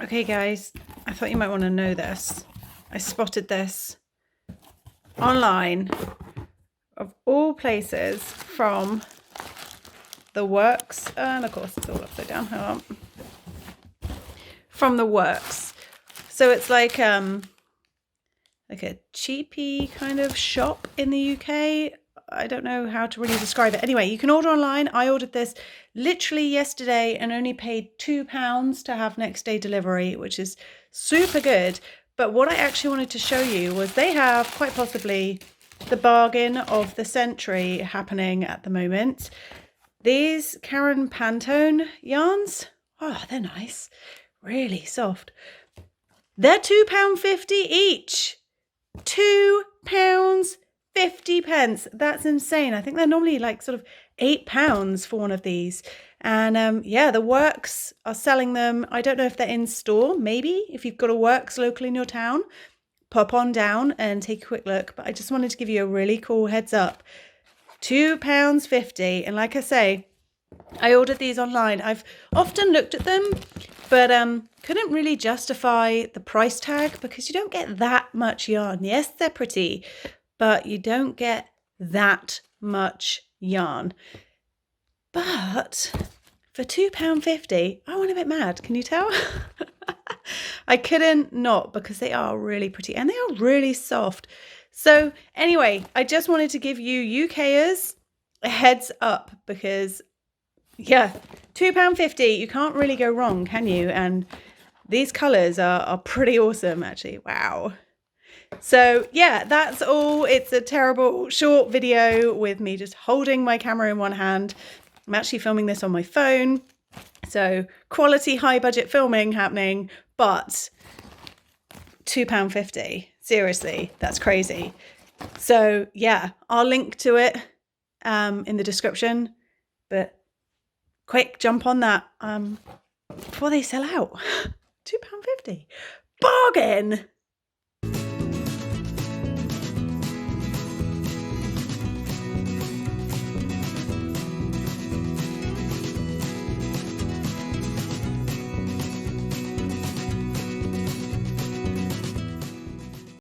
Okay, guys, I thought you might want to know this. I spotted this online, of all places, from The Works. And of course, it's all upside down. Hold on. From The Works. So it's like a cheapy kind of shop in the UK. I don't know how to really describe it. Anyway, you can order online. I ordered this literally yesterday and only paid £2 to have next day delivery, which is super good. But what I actually wanted to show you was they have quite possibly the bargain of the century happening at the moment. These Karen Pantone yarns, oh, they're nice, really soft. They're £2.50 each. £2.50. That's insane. I think they're normally like sort of £8 for one of these. And yeah, the Works are selling them. I don't know if they're in store. Maybe if you've got a Works local in your town, pop on down and take a quick look. But I just wanted to give you a really cool heads up. £2.50. And like I say, I ordered these online. I've often looked at them, but couldn't really justify the price tag because you don't get that much yarn. Yes, they're pretty, but you don't get that much yarn. But for £2.50, I went a bit mad. Can you tell? I couldn't not, because they are really pretty and they are really soft. So anyway, I just wanted to give you UKers a heads up because yeah, £2.50. You can't really go wrong, can you? And these colours are pretty awesome, actually. Wow. So yeah, that's all. It's a terrible short video with me just holding my camera in one hand. I'm actually filming this on my phone. So quality, high budget filming happening, but £2.50. Seriously, that's crazy. So yeah, I'll link to it in the description. But quick, jump on that before they sell out. £2.50. Bargain!